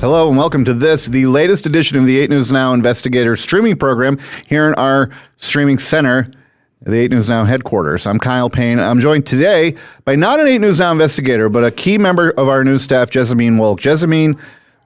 Hello and welcome to the latest edition of the 8 News Now Investigator streaming program here in our streaming center, the 8 News Now headquarters. I'm Kype Paine. I'm joined today by not an 8 News Now investigator, but a key member of our news staff, Jezzamine Wolk. Jezzamine,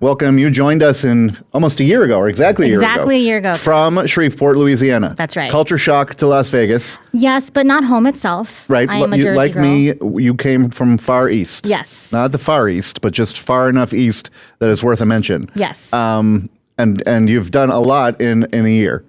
welcome. You joined us in almost a year ago, or exactly a year ago. Exactly a year ago. From Shreveport, Louisiana. That's right. Culture shock to Las Vegas. Yes, but not home itself. Right. I am a Jersey like girl. me, you came from Far East. Yes. Not the Far East, but just far enough east that it's worth a mention. Yes. And you've done a lot in a year.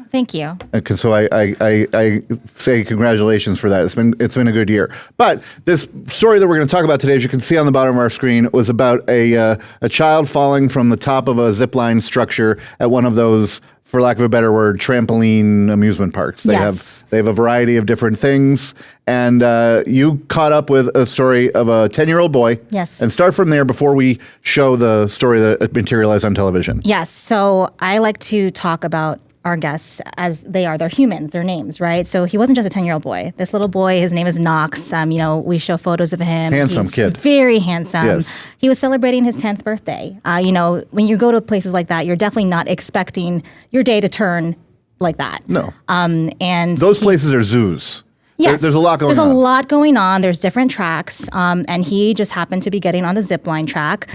Thank you. So I say congratulations for that. It's been a good year. But this story that we're going to talk about today, as you can see on the bottom of our screen, was about a child falling from the top of a zipline structure at one of those, for lack of a better word, trampoline amusement parks. They have a variety of different things. And you caught up with a story of a 10-year-old boy. Yes. And start from there before we show the story that materialized on television. Yes. So I like to talk about our guests as they are. They're humans, their names, right? So he wasn't just a 10-year-old boy. This little boy, his name is Knox. We show photos of him. Handsome kid. Very handsome. Yes. He was celebrating his 10th birthday. When you go to places like that, you're definitely not expecting your day to turn like that. No. And those places are zoos. Yes. There's a lot going on. There's a lot going on. There's different tracks. And he just happened to be getting on the zipline track.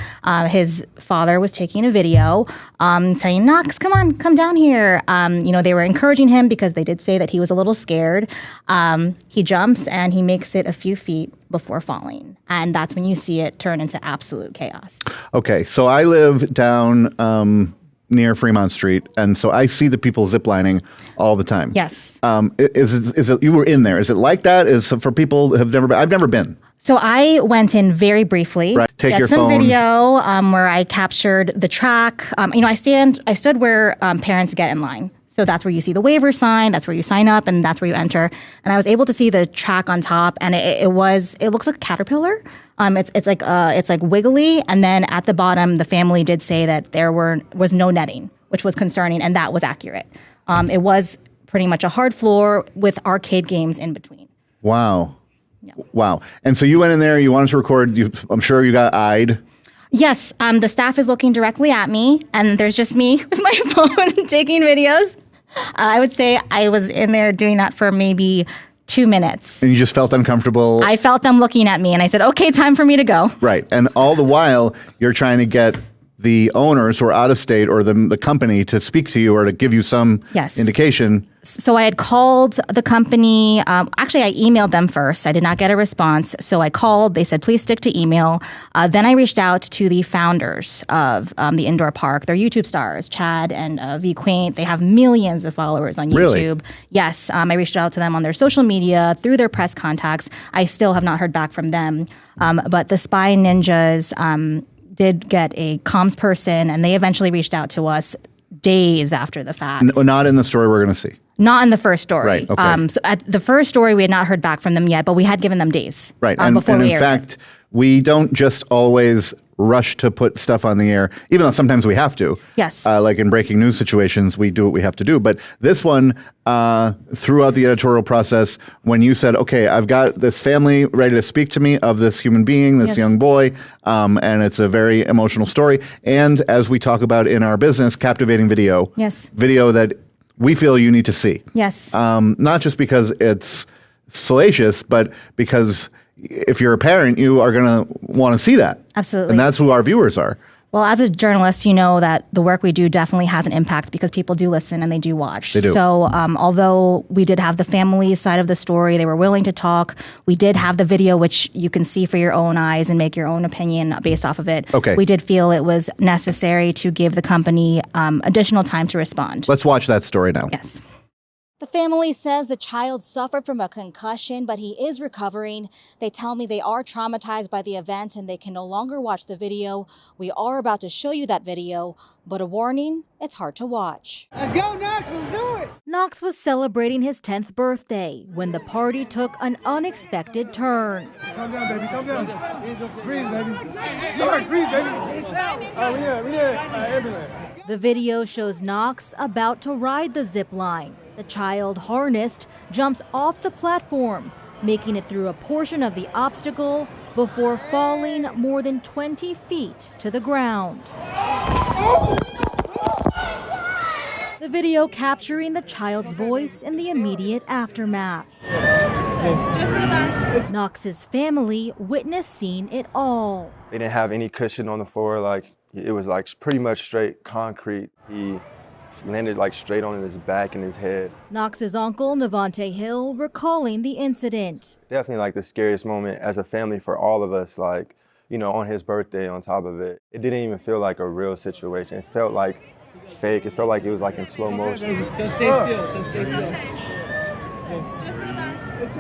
His father was taking a video saying, Knox, come down here. They were encouraging him because they did say that he was a little scared. He jumps and he makes it a few feet before falling. And that's when you see it turn into absolute chaos. Okay. So I live down near Fremont Street, and so I see the people ziplining all the time. Yes. Is it you were in there? Is it like that? Is for people who have never been? I've never been. So I went in very briefly. Right. Take your some phone. Video where I captured the track. I stood where parents get in line. So that's where you see the waiver sign. That's where you sign up, and that's where you enter. And I was able to see the track on top, and it looks like a caterpillar. It's like wiggly, and then at the bottom, the family did say that there was no netting, which was concerning, and that was accurate. It was pretty much a hard floor with arcade games in between. Wow. Yeah. Wow. And so you went in there. You wanted to record. I'm sure you got eyed. Yes. The staff is looking directly at me, and there's just me with my phone taking videos. I would say I was in there doing that for maybe 2 minutes. And you just felt uncomfortable? I felt them looking at me, and I said, okay, time for me to go. Right. And all the while, you're trying to get the owners who are out of state or the company to speak to you or to give you some indication. So I had called the company. Actually, I emailed them first. I did not get a response. So I called. They said, please stick to email. Then I reached out to the founders of the indoor park. They're YouTube stars, Chad and V Quaint. They have millions of followers on YouTube. Really? Yes. I reached out to them on their social media, through their press contacts. I still have not heard back from them. But the Spy Ninjas did get a comms person, and they eventually reached out to us days after the fact. Not in the story we're going to see. Not in the first story. Right. Okay. So at the first story, we had not heard back from them yet, but we had given them days. Right. Before and we in fact, we don't just always rush to put stuff on the air, even though sometimes we have to. Yes. Like in breaking news situations, we do what we have to do. But this one, throughout the editorial process, when you said, okay, I've got this family ready to speak to me of this human being, this young boy, and it's a very emotional story. And as we talk about in our business, captivating video. Yes. Video that we feel you need to see. Yes. Not just because it's salacious, but because if you're a parent, you are going to want to see that. Absolutely. And that's who our viewers are. Well, as a journalist, you know that the work we do definitely has an impact because people do listen and they do watch. They do. So although we did have the family side of the story, they were willing to talk. We did have the video, which you can see for your own eyes and make your own opinion based off of it. Okay. We did feel it was necessary to give the company additional time to respond. Let's watch that story now. Yes. The family says the child suffered from a concussion, but he is recovering. They tell me they are traumatized by the event and they can no longer watch the video. We are about to show you that video, but a warning, it's hard to watch. Let's go, Knox, let's do it! Knox was celebrating his 10th birthday when the party took an unexpected turn. Calm down, baby, calm down. Breathe, baby. Knox, breathe, baby. Oh, we here. Ambulance. The video shows Knox about to ride the zip line. The child, harnessed, jumps off the platform. making it through a portion of the obstacle before falling more than 20 feet to the ground. The video capturing the child's voice in the immediate aftermath. Knox's family witnessed seeing it all. They didn't have any cushion on the floor. Like, it was like pretty much straight concrete. He landed like straight on his back and his head. Knox's uncle, Navante Hill, recalling the incident. Definitely like the scariest moment as a family for all of us, like, you know, on his birthday on top of it. It didn't even feel like a real situation. It felt like fake. It felt like it was like in slow motion. Just stay still. Just stay still.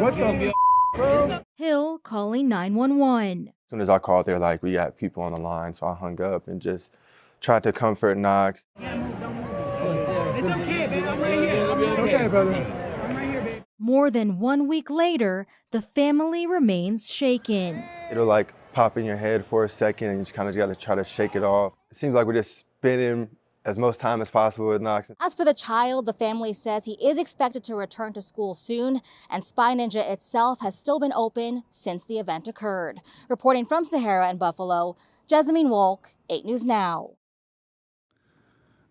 What the bro? Hill calling 911. As soon as I called, they're like, we got people on the line. So I hung up and just tried to comfort Knox. It's okay, baby. I'm right here. It's okay, brother. I'm right here, baby. More than 1 week later, the family remains shaken. It'll like pop in your head for a second and you just kind of got to try to shake it off. It seems like we're just spending as much time as possible with Knox. As for the child, the family says he is expected to return to school soon, and Spy Ninja itself has still been open since the event occurred. Reporting from Sahara and Buffalo, Jezzamine Wolk, 8 News Now.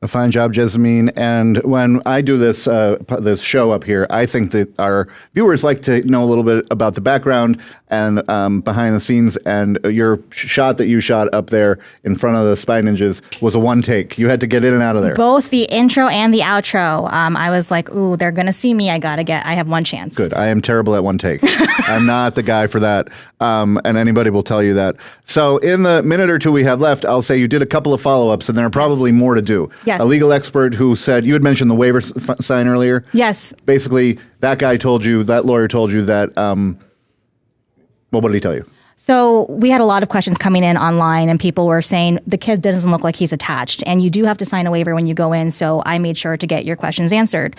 A fine job, Jezzamine. And when I do this this show up here, I think that our viewers like to know a little bit about the background and behind the scenes. And your shot that you shot up there in front of the Spy Ninjas was a one take. You had to get in and out of there. Both the intro and the outro. I was like, ooh, they're going to see me. I have one chance. Good. I am terrible at one take. I'm not the guy for that. And anybody will tell you that. So in the minute or two we have left, I'll say you did a couple of follow-ups and there are probably more to do. Yes. A legal expert who said, you had mentioned the waiver sign earlier. Yes. Basically, that lawyer told you that, well, what did he tell you? So we had a lot of questions coming in online, and people were saying the kid doesn't look like he's attached, and you do have to sign a waiver when you go in. So I made sure to get your questions answered.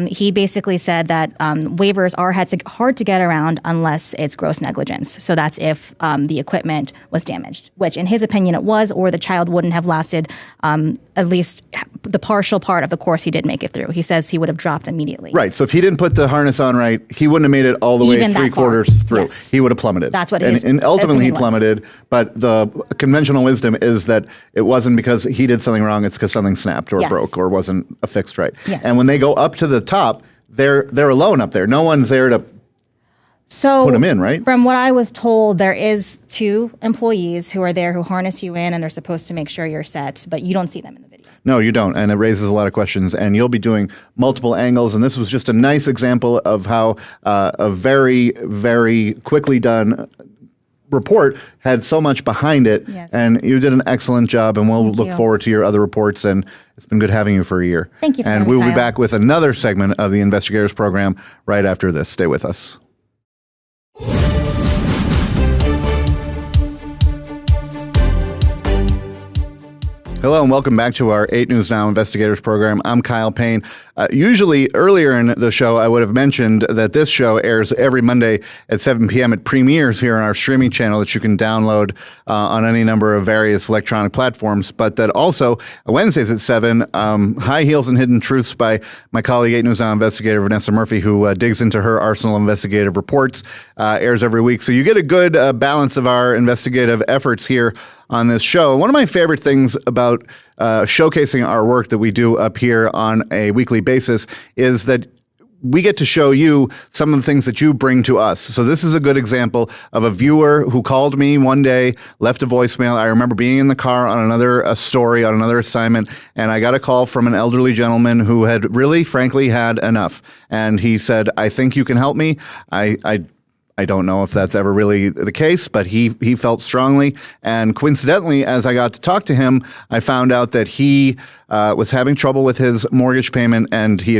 He basically said that waivers are hard to get around unless it's gross negligence. So that's if the equipment was damaged, which in his opinion it was, or the child wouldn't have lasted at least the partial part of the course he did make it through. He says he would have dropped immediately. Right. So if he didn't put the harness on right, he wouldn't have made it all the way Even that 3/4 far. through. Yes. He would have plummeted. That's what and ultimately he opinion was. plummeted. But the conventional wisdom is that it wasn't because he did something wrong. It's because something snapped or Yes. broke or wasn't affixed right. Yes. And when they go up to the top, they're alone up there. No one's there to So put him in, right? From what I was told, there is 2 employees who are there who harness you in, and they're supposed to make sure you're set, but you don't see them in the video. No, you don't. And it raises a lot of questions. And you'll be doing multiple angles. And this was just a nice example of how a very, very quickly done report had so much behind it. Yes. And you did an excellent job. And we'll Thank look you. forward to your other reports. And it's been good having you for a year. Thank you for And having me, we'll be Kyle. back with another segment of the Investigators program right after this. Stay with us. Hello and welcome back to our 8 News Now Investigators program. I'm Kype Paine. Usually earlier in the show, I would have mentioned that this show airs every Monday at 7 p.m. It premieres here on our streaming channel that you can download on any number of various electronic platforms, but that also Wednesdays at 7, High Heels and Hidden Truths by my colleague 8 News Now investigator Vanessa Murphy, who digs into her arsenal of investigative reports, airs every week. So you get a good balance of our investigative efforts here on this show. One of my favorite things about showcasing our work that we do up here on a weekly basis is that we get to show you some of the things that you bring to us. So this is a good example of a viewer who called me one day, left a voicemail. I remember being in the car on another story, on another assignment, and I got a call from an elderly gentleman who had really, frankly, had enough. And he said, I think you can help me. I don't know if that's ever really the case, but he felt strongly. And coincidentally, as I got to talk to him, I found out that he was having trouble with his mortgage payment, and he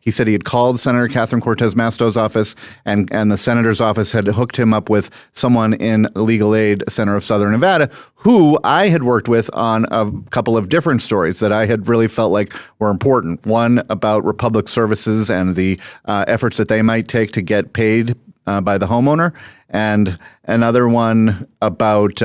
said he had called Senator Catherine Cortez Masto's office, and the senator's office had hooked him up with someone in Legal Aid Center of Southern Nevada, who I had worked with on a couple of different stories that I had really felt like were important. One about Republic Services and the efforts that they might take to get paid by the homeowner, and another one about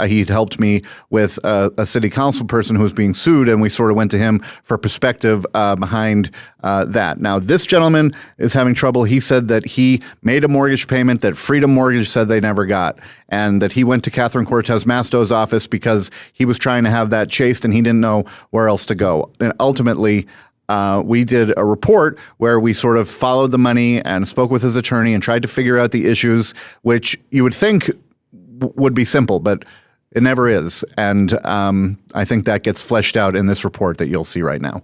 he helped me with a city council person who was being sued, and we sort of went to him for perspective behind that. Now, this gentleman is having trouble. He said that he made a mortgage payment that Freedom Mortgage said they never got, and that he went to Catherine Cortez Masto's office because he was trying to have that chased and he didn't know where else to go. And ultimately, we did a report where we sort of followed the money and spoke with his attorney and tried to figure out the issues, which you would think would be simple, but it never is. And I think that gets fleshed out in this report that you'll see right now.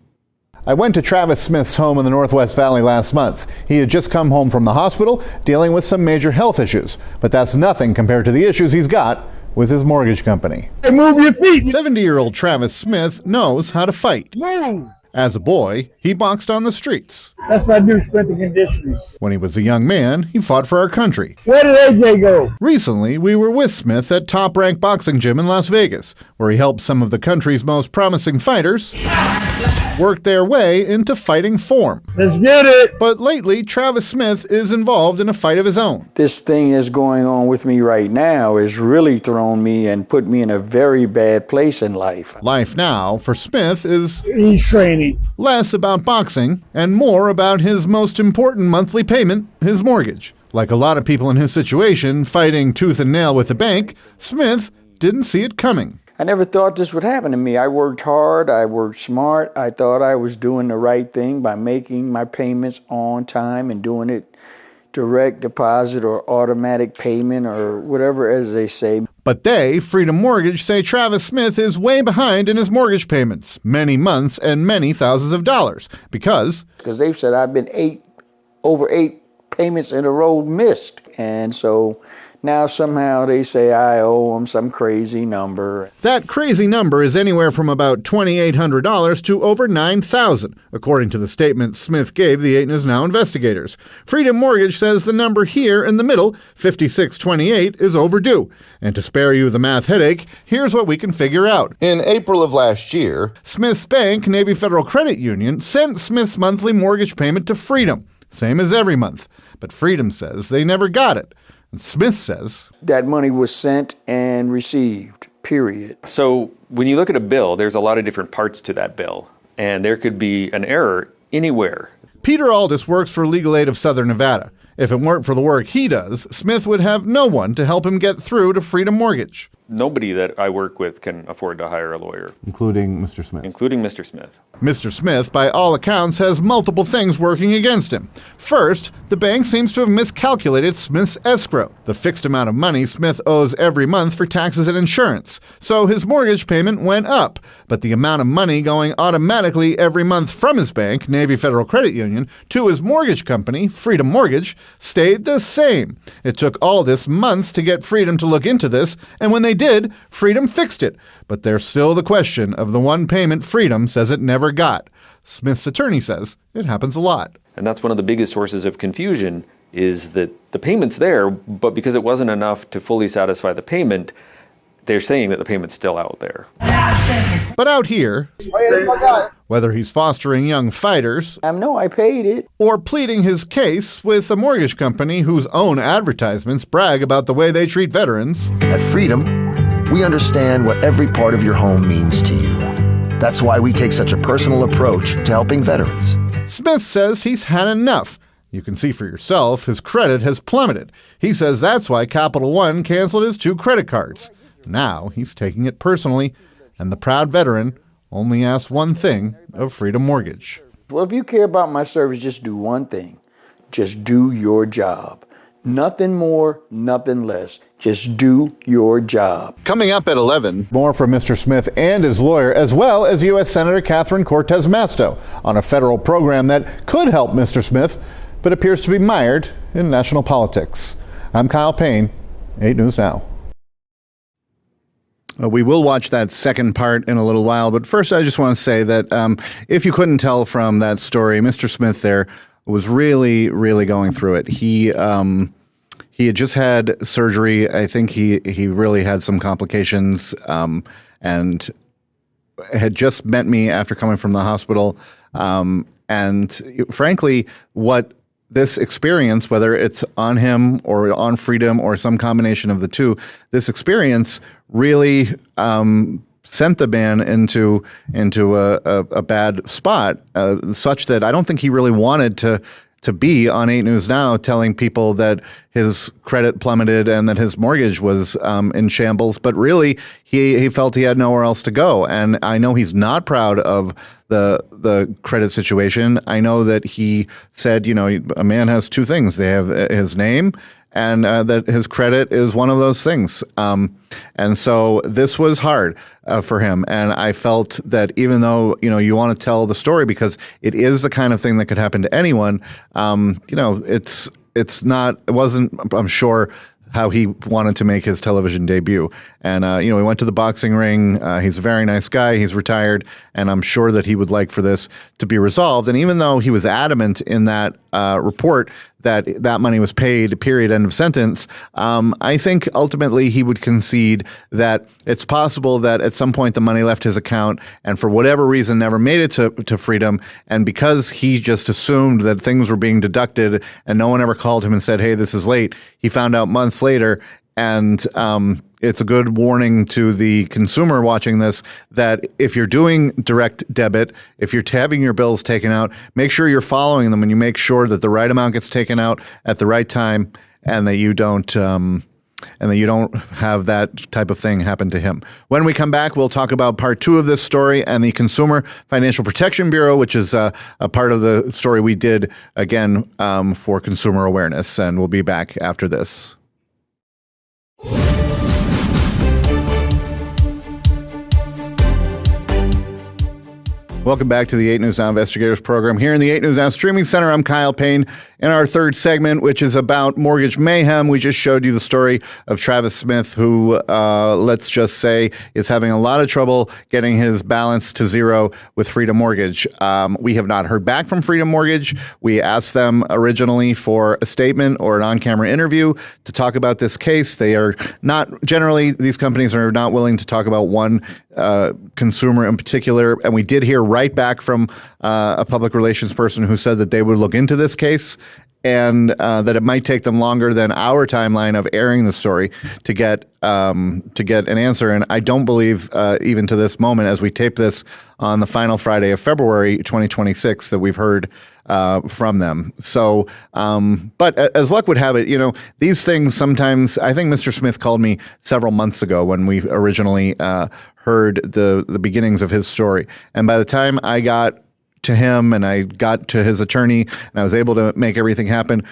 I went to Travis Smith's home in the Northwest Valley last month. He had just come home from the hospital dealing with some major health issues, but that's nothing compared to the issues he's got with his mortgage company. Hey, move your feet. 70-year-old Travis Smith knows how to fight. Move. As a boy, he boxed on the streets. That's what I do, strength and conditioning. When he was a young man, he fought for our country. Where did AJ go? Recently, we were with Smith at Top Rank Boxing Gym in Las Vegas, where he helped some of the country's most promising fighters work their way into fighting form. Let's get it. But lately, Travis Smith is involved in a fight of his own. This thing that's going on with me right now has really thrown me and put me in a very bad place in life. Life now for Smith is He's training. less about boxing and more about his most important monthly payment, his mortgage. Like a lot of people in his situation, fighting tooth and nail with the bank, Smith didn't see it coming. I never thought this would happen to me. I worked hard, I worked smart. I thought I was doing the right thing by making my payments on time and doing it direct deposit or automatic payment or whatever, as they say. But they, Freedom Mortgage, say Travis Smith is way behind in his mortgage payments, many months and many thousands of dollars, because they've said I've been over eight payments in a row missed. And so now somehow they say I owe them some crazy number. that crazy number is anywhere from about $2,800 to over $9,000, according to the statement Smith gave the 8 News Now investigators. Freedom Mortgage says the number here in the middle, $5,628, is overdue. And to spare you the math headache, here's what we can figure out. In April of last year, Smith's bank, Navy Federal Credit Union, sent Smith's monthly mortgage payment to Freedom, same as every month. But Freedom says they never got it. And Smith says that money was sent and received, period. So when you look at a bill, there's a lot of different parts to that bill, and there could be an error anywhere. Peter Aldis works for Legal Aid of Southern Nevada. If it weren't for the work he does, Smith would have no one to help him get through to Freedom Mortgage. Nobody that I work with can afford to hire a lawyer. Including Mr. Smith. Including Mr. Smith. Mr. Smith, by all accounts, has multiple things working against him. First, the bank seems to have miscalculated Smith's escrow, the fixed amount of money Smith owes every month for taxes and insurance. So his mortgage payment went up, but the amount of money going automatically every month from his bank, Navy Federal Credit Union, to his mortgage company, Freedom Mortgage, stayed the same. It took Aldis months to get Freedom to look into this, and when they did, Freedom fixed it. But there's still the question of the one payment Freedom says it never got. Smith's attorney says it happens a lot. And that's one of the biggest sources of confusion, is that the payment's there, but because it wasn't enough to fully satisfy the payment, they're saying that the payment's still out there. But out here, whether he's fostering young fighters, I know I paid it, or pleading his case with a mortgage company whose own advertisements brag about the way they treat veterans. At Freedom, we understand what every part of your home means to you. That's why we take such a personal approach to helping veterans. Smith says he's had enough. You can see for yourself his credit has plummeted. He says that's why Capital One canceled his 2 credit cards. Now he's taking it personally, and the proud veteran only asks one thing of Freedom Mortgage. Well, if you care about my service, just do one thing. Just do your job. Nothing more, nothing less. Just do your job. Coming up at 11, more from Mr. Smith and his lawyer, as well as U.S. Senator Catherine Cortez Masto on a federal program that could help Mr. Smith, but appears to be mired in national politics. I'm Kype Paine, 8 News Now. We will watch that second part in a little while, but first I just want to say that if you couldn't tell from that story, Mr. Smith there was really, really going through it. He had just had surgery. I think he really had some complications and had just met me after coming from the hospital. And frankly, what this experience, whether it's on him or on Freedom or some combination of the two, this experience really sent the man into a bad spot, such that I don't think he really wanted to be on 8 News Now telling people that his credit plummeted and that his mortgage was in shambles. But really, he felt he had nowhere else to go. And I know he's not proud of the credit situation. I know that he said, a man has two things. They have his name and that his credit is one of those things. And so this was hard for him. And I felt that even though, you want to tell the story because it is the kind of thing that could happen to anyone, it wasn't, I'm sure, how he wanted to make his television debut. And, he went to the boxing ring. He's a very nice guy. He's retired. And I'm sure that he would like for this to be resolved. And even though he was adamant in that report that money was paid, period, end of sentence, I think ultimately he would concede that it's possible that at some point the money left his account and for whatever reason never made it to Freedom. And because he just assumed that things were being deducted and no one ever called him and said, hey, this is late, he found out months later. And it's a good warning to the consumer watching this that if you're doing direct debit, if you're having your bills taken out, make sure you're following them and you make sure that the right amount gets taken out at the right time and that you don't have that type of thing happen to him. When we come back, we'll talk about part 2 of this story and the Consumer Financial Protection Bureau, which is a part of the story we did again for consumer awareness. And we'll be back after this. Welcome back to the 8 News Now Investigators program here in the 8 News Now Streaming Center. I'm Kype Paine. In our third segment, which is about mortgage mayhem, we just showed you the story of Travis Smith, who, let's just say, is having a lot of trouble getting his balance to zero with Freedom Mortgage. We have not heard back from Freedom Mortgage. We asked them originally for a statement or an on-camera interview to talk about this case. They are not, generally, these companies are not willing to talk about one consumer in particular. And we did hear right back from a public relations person who said that they would look into this case and that it might take them longer than our timeline of airing the story to get an answer. And I don't believe even to this moment, as we tape this on the final Friday of February 2026, that we've heard from them. So, but as luck would have it, these things sometimes, I think Mr. Smith called me several months ago when we originally heard the beginnings of his story. And by the time I got to him and I got to his attorney and I was able to make everything happen,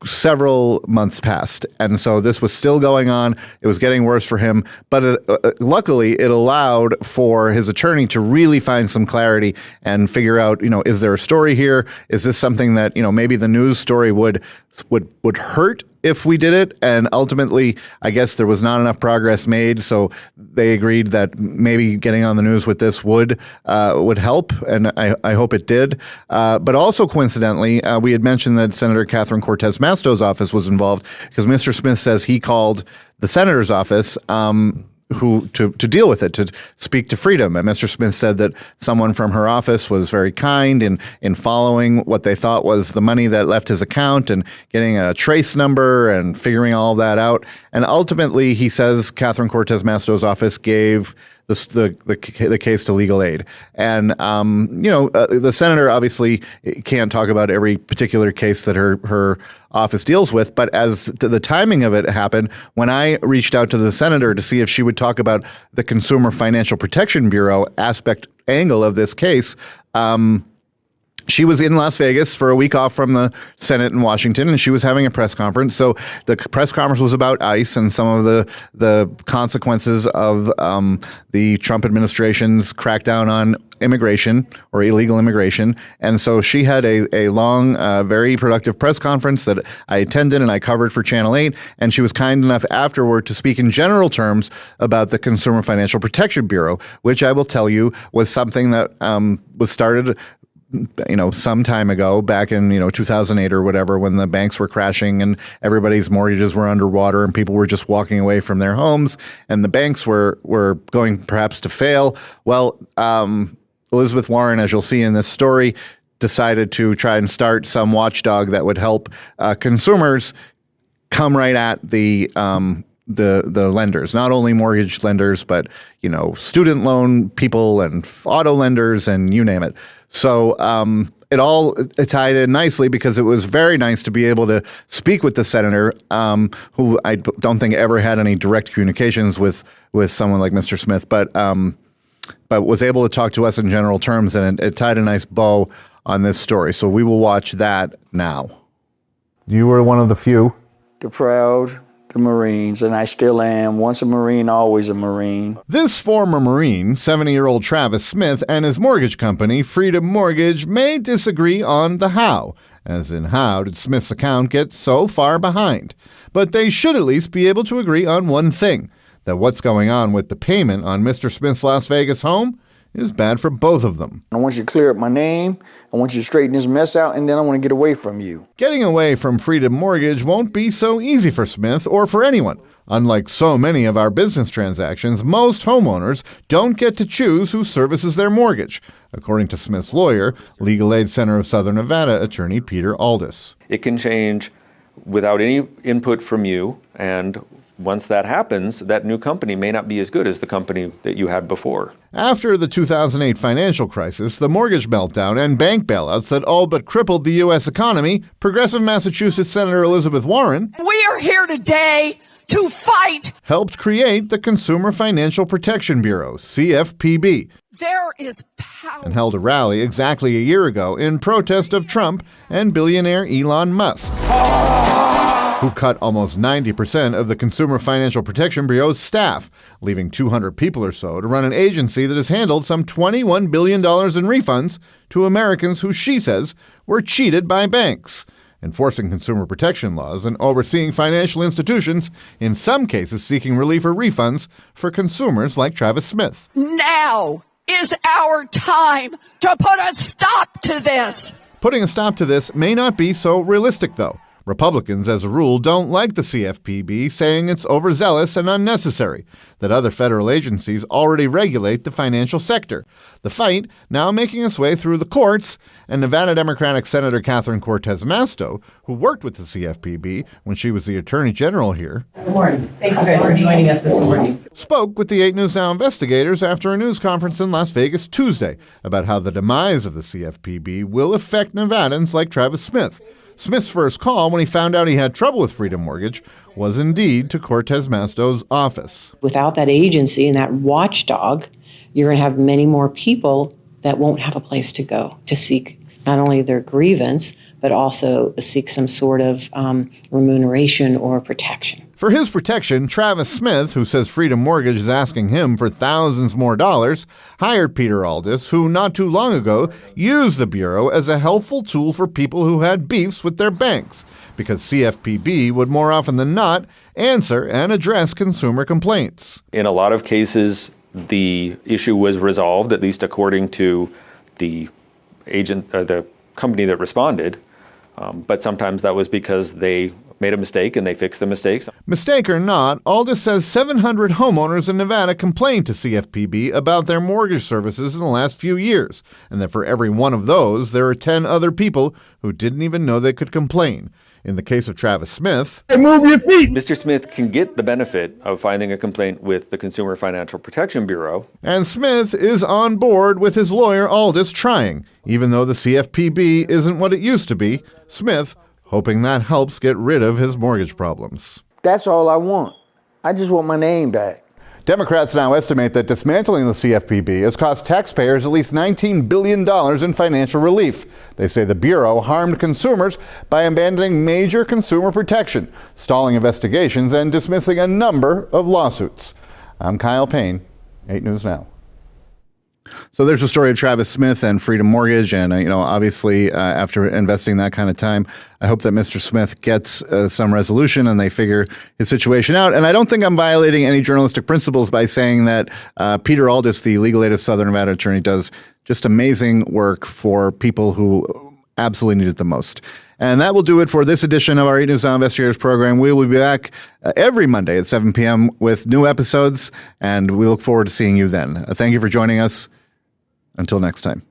several months passed. And so this was still going on. It was getting worse for him. But luckily, it allowed for his attorney to really find some clarity and figure out, is there a story here? Is this something that, maybe the news story would hurt if we did it? And ultimately, I guess there was not enough progress made. So they agreed that maybe getting on the news with this would help. And I hope it did. But also coincidentally, we had mentioned that Senator Catherine Cortez Masto's office was involved because Mr. Smith says he called the senator's office to deal with it, to speak to Freedom. And Mr. Smith said that someone from her office was very kind in following what they thought was the money that left his account and getting a trace number and figuring all of that out. And ultimately, he says Catherine Cortez Masto's office gave the case to legal aid. And, the senator obviously can't talk about every particular case that her office deals with. But as to the timing of it happened, when I reached out to the senator to see if she would talk about the Consumer Financial Protection Bureau angle of this case, she was in Las Vegas for a week off from the Senate in Washington, and she was having a press conference. So the press conference was about ICE and some of the consequences of the Trump administration's crackdown on immigration or illegal immigration. And so she had a long, very productive press conference that I attended and I covered for Channel 8. And she was kind enough afterward to speak in general terms about the Consumer Financial Protection Bureau, which I will tell you was something that was started some time ago, back in, 2008 or whatever, when the banks were crashing and everybody's mortgages were underwater and people were just walking away from their homes and the banks were going perhaps to fail. Well, Elizabeth Warren, as you'll see in this story, decided to try and start some watchdog that would help consumers come right at the lenders, not only mortgage lenders, but student loan people and auto lenders and you name it. So it tied in nicely because it was very nice to be able to speak with the senator, who I don't think ever had any direct communications with someone like Mr. Smith, but was able to talk to us in general terms, and it tied a nice bow on this story. So we will watch that now. You were one of the few. The proud, the Marines, and I still am. Once a Marine, always a Marine. This former Marine, 70-year-old Travis Smith, and his mortgage company, Freedom Mortgage, may disagree on the how, as in how did Smith's account get so far behind. But they should at least be able to agree on one thing, that what's going on with the payment on Mr. Smith's Las Vegas home is bad for both of them. I want you to clear up my name, I want you to straighten this mess out, and then I want to get away from you. Getting away from Freedom Mortgage won't be so easy for Smith or for anyone. Unlike so many of our business transactions, most homeowners don't get to choose who services their mortgage, according to Smith's lawyer, Legal Aid Center of Southern Nevada attorney Peter Aldis. It can change without any input from you, and once that happens, that new company may not be as good as the company that you had before. After the 2008 financial crisis, the mortgage meltdown, and bank bailouts that all but crippled the U.S. economy, progressive Massachusetts Senator Elizabeth Warren, we are here today to fight, helped create the Consumer Financial Protection Bureau, CFPB. There is power. And held a rally exactly a year ago in protest of Trump and billionaire Elon Musk, who cut almost 90% of the Consumer Financial Protection Bureau's staff, leaving 200 people or so to run an agency that has handled some $21 billion in refunds to Americans who, she says, were cheated by banks, enforcing consumer protection laws and overseeing financial institutions, in some cases seeking relief or refunds for consumers like Travis Smith. Now is our time to put a stop to this. Putting a stop to this may not be so realistic, though. Republicans, as a rule, don't like the CFPB, saying it's overzealous and unnecessary, that other federal agencies already regulate the financial sector. The fight now making its way through the courts, and Nevada Democratic Senator Catherine Cortez Masto, who worked with the CFPB when she was the Attorney General here, good morning. Thank you guys for joining us this morning. Spoke with the 8 News Now investigators after a news conference in Las Vegas Tuesday about how the demise of the CFPB will affect Nevadans like Travis Smith. Smith's first call when he found out he had trouble with Freedom Mortgage was indeed to Cortez Masto's office. Without that agency and that watchdog, you're going to have many more people that won't have a place to go to seek not only their grievance, but also seek some sort of remuneration or protection. For his protection, Travis Smith, who says Freedom Mortgage is asking him for thousands more dollars, hired Peter Aldis, who not too long ago used the Bureau as a helpful tool for people who had beefs with their banks, because CFPB would more often than not answer and address consumer complaints. In a lot of cases, the issue was resolved, at least according to the the company that responded. But sometimes that was because they made a mistake and they fixed the mistakes. Mistake or not, Aldis says 700 homeowners in Nevada complained to CFPB about their mortgage services in the last few years, and that for every one of those, there are 10 other people who didn't even know they could complain. In the case of Travis Smith, Hey, move your feet! Mr. Smith can get the benefit of filing a complaint with the Consumer Financial Protection Bureau. And Smith is on board with his lawyer Aldis trying, even though the CFPB isn't what it used to be. Smith hoping that helps get rid of his mortgage problems. That's all I want. I just want my name back. Democrats now estimate that dismantling the CFPB has cost taxpayers at least $19 billion in financial relief. They say the Bureau harmed consumers by abandoning major consumer protection, stalling investigations, and dismissing a number of lawsuits. I'm Kype Paine, 8 News Now. So there's a story of Travis Smith and Freedom Mortgage, and obviously after investing that kind of time, I hope that Mr. Smith gets some resolution and they figure his situation out. And I don't think I'm violating any journalistic principles by saying that Peter Aldis, the Legal Aid of Southern Nevada attorney, does just amazing work for people who absolutely need it the most. And that will do it for this edition of our 8 News Now Investigators program. We will be back every Monday at 7 p.m. with new episodes, and we look forward to seeing you then. Thank you for joining us. Until next time.